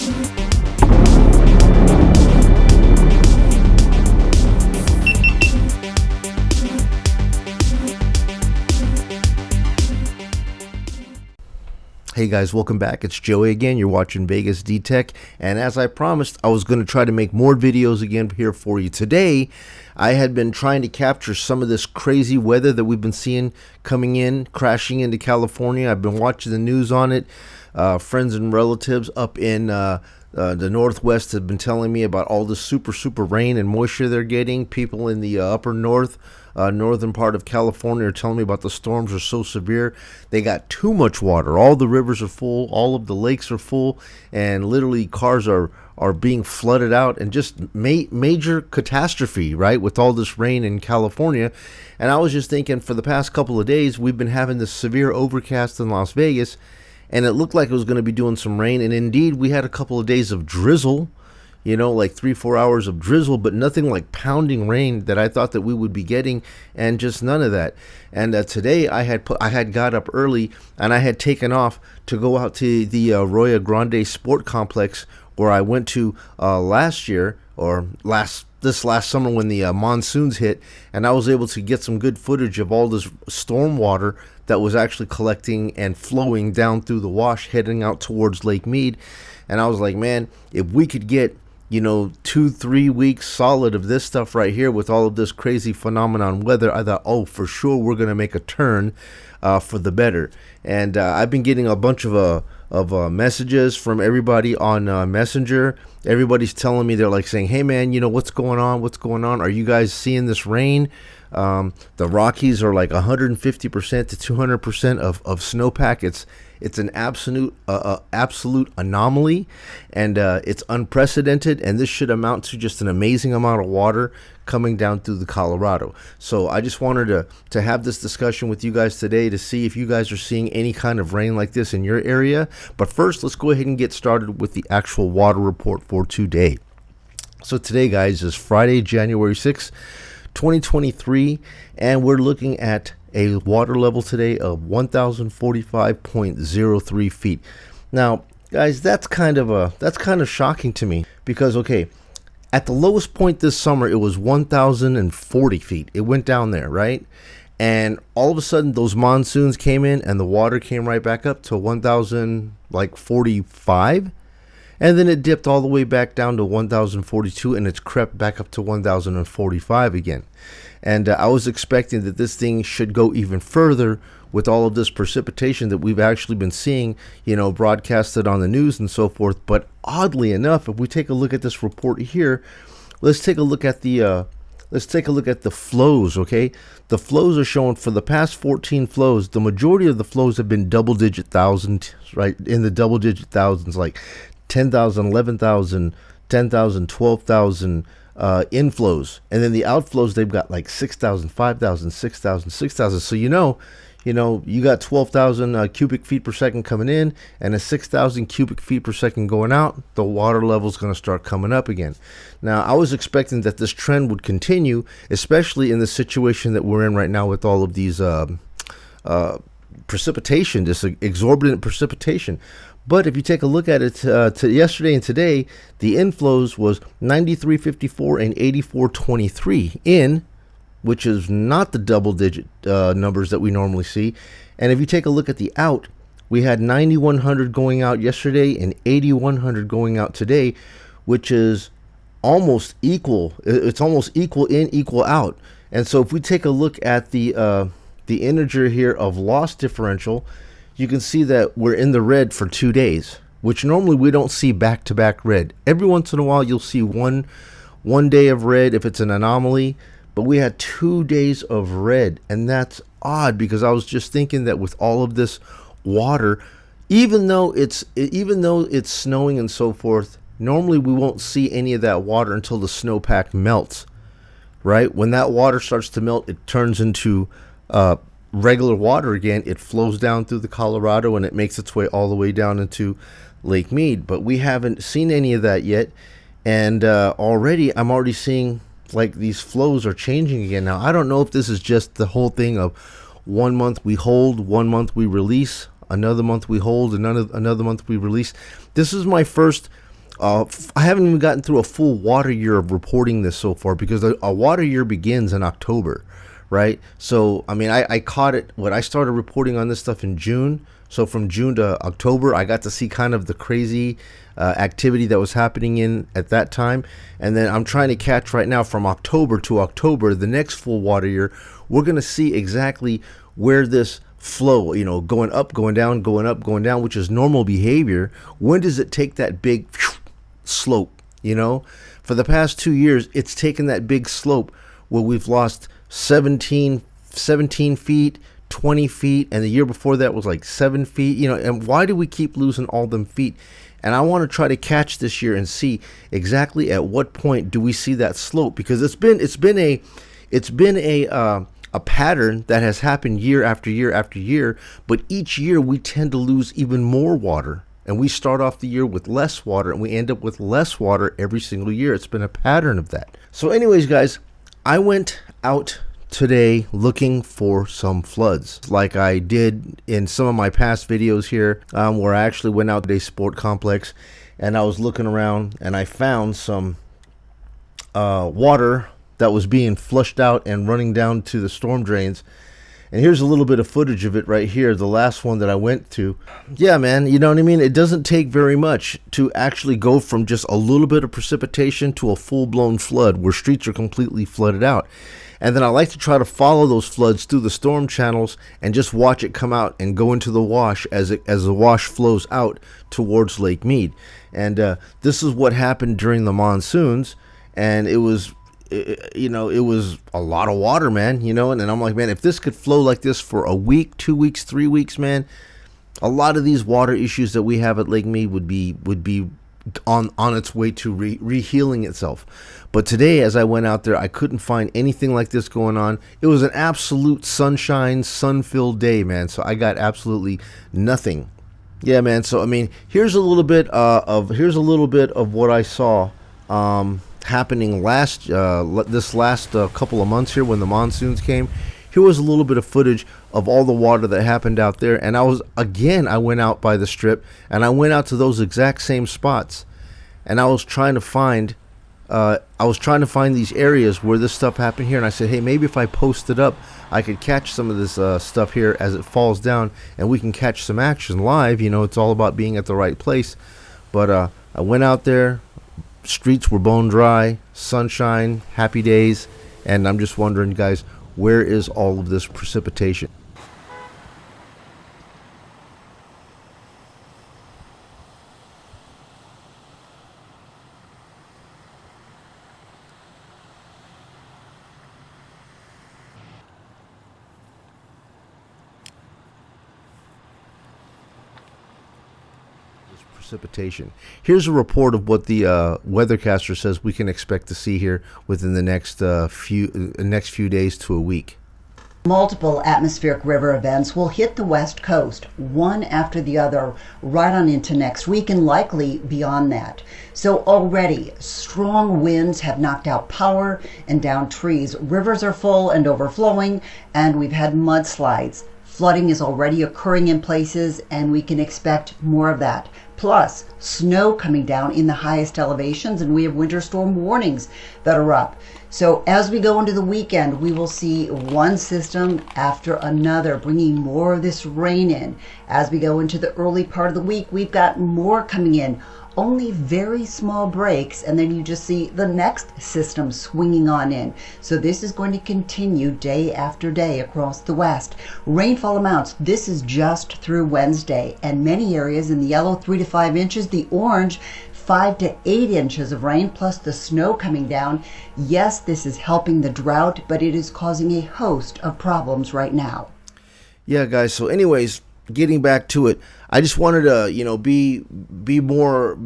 Hey guys, welcome back. It's Joey again. You're watching Vegas D-Tech, and as I promised, I was going to try to make more videos again here for you. Today, I had been trying to capture some of this crazy weather that we've been seeing coming in, crashing into California. I've been watching the news on it. Friends and relatives up in the Northwest have been telling me about all the super rain and moisture they're getting. People in the upper northern part of California are telling me about the storms are so severe. They got too much water. All the rivers are full. All of the lakes are full. And literally cars are being flooded out. And just major catastrophe, right, with all this rain in California. And I was just thinking, for the past couple of days, we've been having this severe overcast in Las Vegas. And it looked like it was going to be doing some rain. And indeed, we had a couple of days of drizzle. You know, like 3-4 hours of drizzle, but nothing like pounding rain that I thought that we would be getting, and just none of that. And today I had got up early and I had taken off to go out to the Arroyo Grande Sport Complex, where I went to last year, or this last summer when the monsoons hit, and I was able to get some good footage of all this storm water that was actually collecting and flowing down through the wash, heading out towards Lake Mead. And I was like, man, if we could get 2-3 weeks solid of this stuff right here with all of this crazy phenomenon weather, I thought, oh, for sure we're going to make a turn for the better. And I've been getting a bunch of messages from everybody on Messenger. Everybody's telling me, they're like saying, hey man, what's going on? Are you guys seeing this rain? The Rockies are like 150% to 200% of snowpack. It's an absolute anomaly, and it's unprecedented, and this should amount to just an amazing amount of water coming down through the Colorado. So I just wanted to have this discussion with you guys today to see if you guys are seeing any kind of rain like this in your area. But first, let's go ahead and get started with the actual water report for today. So today, guys, is Friday, January 6th, 2023, and we're looking at a water level today of 1,045.03 feet. Now, guys, that's kind of shocking to me, because okay, at the lowest point this summer, it was 1,040 feet. It went down there, right? And all of a sudden, those monsoons came in, and the water came right back up to 1,045. And then it dipped all the way back down to 1,042, and it's crept back up to 1,045 again. And I was expecting that this thing should go even further with all of this precipitation that we've actually been seeing, broadcasted on the news and so forth. But oddly enough, if we take a look at this report here, let's take a look at the flows. Okay, the flows are showing for the past 14 flows. The majority of the flows have been double-digit thousands, right? In the double-digit thousands, like 10,000, 11,000, 10,000, 12,000 inflows, and then the outflows, they've got like 6,000, 5,000, 6,000, 6,000. So you got 12,000 cubic feet per second coming in, and a 6,000 cubic feet per second going out. The water level is going to start coming up again. Now, I was expecting that this trend would continue, especially in the situation that we're in right now with all of these precipitation, this exorbitant precipitation. But if you take a look at it to yesterday and today, the inflows was 93.54 and 84.23 in, which is not the double-digit numbers that we normally see. And if you take a look at the out, we had 9,100 going out yesterday and 8,100 going out today, which is almost equal. It's almost equal in, equal out. And so if we take a look at the integer here of loss differential, you can see that we're in the red for 2 days, which normally we don't see back-to-back red. Every once in a while, you'll see one day of red if it's an anomaly, but we had 2 days of red, and that's odd, because I was just thinking that with all of this water, even though it's snowing and so forth, normally we won't see any of that water until the snowpack melts, right? When that water starts to melt, it turns into regular water again. It flows down through the Colorado, and it makes its way all the way down into Lake Mead. But we haven't seen any of that yet, and I'm already seeing like these flows are changing again. Now, I don't know if this is just the whole thing of 1 month we hold, 1 month we release, another month we hold, another month we release. This is my first I haven't even gotten through a full water year of reporting this so far, because a water year begins in October, right? So I mean, I caught it when I started reporting on this stuff in June. So from June to October, I got to see kind of the crazy activity that was happening in at that time. And then I'm trying to catch right now from October to October, the next full water year. We're going to see exactly where this flow, you know, going up, going down, going up, going down, which is normal behavior. When does it take that big slope? You know, for the past 2 years, it's taken that big slope where we've lost 17 feet, 20 feet, and the year before that was like 7 feet, you know. And why do we keep losing all them feet? And I want to try to catch this year and see exactly at what point do we see that slope, because it's been a pattern that has happened year after year after year, but each year we tend to lose even more water, and we start off the year with less water and we end up with less water every single year. It's been a pattern of that. So anyways, guys, I went out today looking for some floods, like I did in some of my past videos here, where I actually went out to a sport complex and I was looking around and I found some water that was being flushed out and running down to the storm drains. And here's a little bit of footage of it right here, the last one that I went to. Yeah, man, you know what I mean? It doesn't take very much to actually go from just a little bit of precipitation to a full-blown flood where streets are completely flooded out. And then I like to try to follow those floods through the storm channels and just watch it come out and go into the wash as the wash flows out towards Lake Mead. And this is what happened during the monsoons, and it was, you know, it was a lot of water, man, you know. And I'm like, man, if this could flow like this for a week, 2 weeks, 3 weeks, man, a lot of these water issues that we have at Lake Mead would be on its way to re-healing itself. But today, as I went out there, I couldn't find anything like this going on. It was an absolute sunshine, sun-filled day, man. So I got absolutely nothing. Yeah, man. So I mean, here's a little bit of what I saw happening this last couple of months here when the monsoons came. Here was a little bit of footage of all the water that happened out there, and I went out by the strip and I went out to those exact same spots, and I was trying to find these areas where this stuff happened here. And I said, hey, maybe if I post it up, I could catch some of this stuff here as it falls down, and we can catch some action live. You know, it's all about being at the right place. But I went out there, streets were bone dry, sunshine, happy days, and I'm just wondering, guys, where is all of this precipitation? Precipitation. Here's a report of what the weathercaster says we can expect to see here within the next few days to a week. Multiple atmospheric river events will hit the west coast, one after the other, right on into next week and likely beyond that. So already, strong winds have knocked out power and down trees. Rivers are full and overflowing, and we've had mudslides. Flooding is already occurring in places, and we can expect more of that. Plus, snow coming down in the highest elevations, and we have winter storm warnings that are up. So as we go into the weekend, we will see one system after another bringing more of this rain in. As we go into the early part of the week, we've got more coming in. Only very small breaks, and then you just see the next system swinging on in. So this is going to continue day after day across the west. Rainfall amounts, this is just through Wednesday, and many areas in the yellow 3 to 5 inches, the orange 5 to 8 inches of rain, plus the snow coming down. Yes, this is helping the drought, but it is causing a host of problems right now. Yeah, guys, so anyways, getting back to it, I just wanted to, you know, be more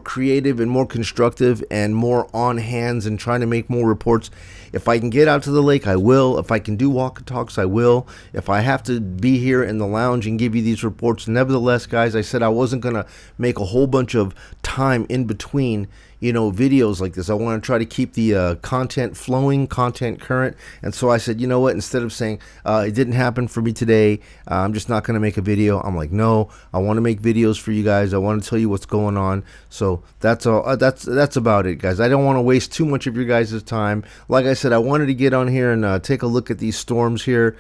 creative and more constructive and more on hands and trying to make more reports. If I can get out to the lake, I will. If I can do walk and talks, I will. If I have to be here in the lounge and give you these reports, nevertheless, guys, I said I wasn't gonna make a whole bunch of time in between, you know, videos like this. I want to try to keep the content flowing, content current. And so I said, you know what, instead of saying it didn't happen for me today, I'm just not going to make a video, I'm like, no, I want to make videos for you guys. I want to tell you what's going on. So that's all. That's about it, guys. I don't want to waste too much of your guys' time. Like I said, I wanted to get on here and take a look at these storms here.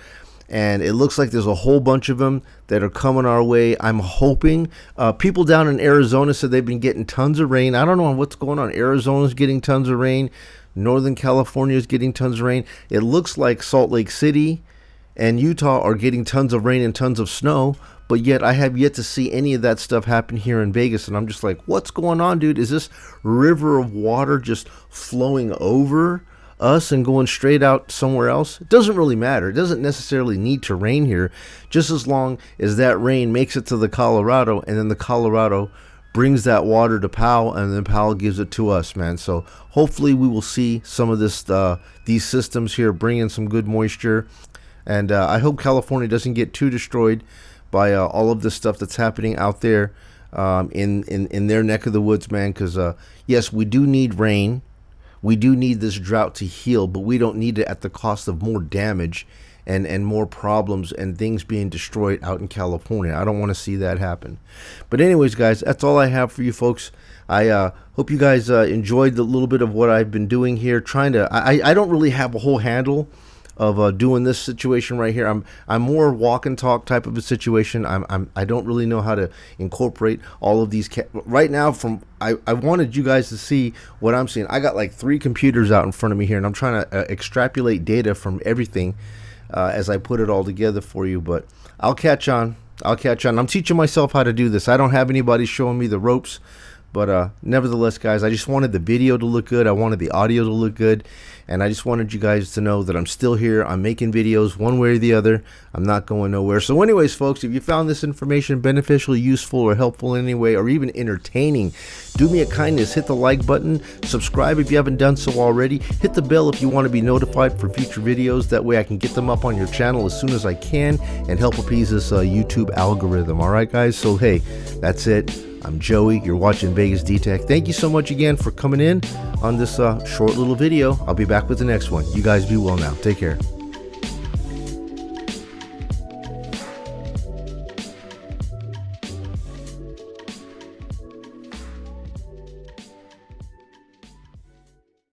And it looks like there's a whole bunch of them that are coming our way. I'm hoping people down in Arizona said they've been getting tons of rain. I don't know what's going on. Arizona's getting tons of rain. Northern California is getting tons of rain. It looks like Salt Lake City and Utah are getting tons of rain and tons of snow. But yet I have yet to see any of that stuff happen here in Vegas. And I'm just like, what's going on, dude? Is this river of water just flowing over us and going straight out somewhere else? It doesn't really matter. It doesn't necessarily need to rain here, just as long as that rain makes it to the Colorado, and then the Colorado brings that water to Powell, and then Powell gives it to us, man. So hopefully we will see some of this these systems here bring in some good moisture, and I hope California doesn't get too destroyed by all of this stuff that's happening out there in their neck of the woods, man. Because yes, we do need rain. We do need this drought to heal, but we don't need it at the cost of more damage and more problems and things being destroyed out in California. I don't want to see that happen. But anyways, guys, that's all I have for you folks. I hope you guys enjoyed the little bit of what I've been doing here. I don't really have a whole handle of doing this situation right here. I'm more walk and talk type of a situation. I don't really know how to incorporate all of these right now. I wanted you guys to see what I'm seeing. I got like 3 computers out in front of me here, and I'm trying to extrapolate data from everything as I put it all together for you. But I'll catch on. I'm teaching myself how to do this. I don't have anybody showing me the ropes. But nevertheless, guys, I just wanted the video to look good. I wanted the audio to look good. And I just wanted you guys to know that I'm still here. I'm making videos one way or the other. I'm not going nowhere. So anyways, folks, if you found this information beneficial, useful, or helpful in any way, or even entertaining, do me a kindness. Hit the like button. Subscribe if you haven't done so already. Hit the bell if you want to be notified for future videos. That way I can get them up on your channel as soon as I can and help appease this YouTube algorithm. All right, guys? So, hey, that's it. I'm Joey. You're watching Vegas D-Tech. Thank you so much again for coming in on this short little video. I'll be back with the next one. You guys be well now. Take care.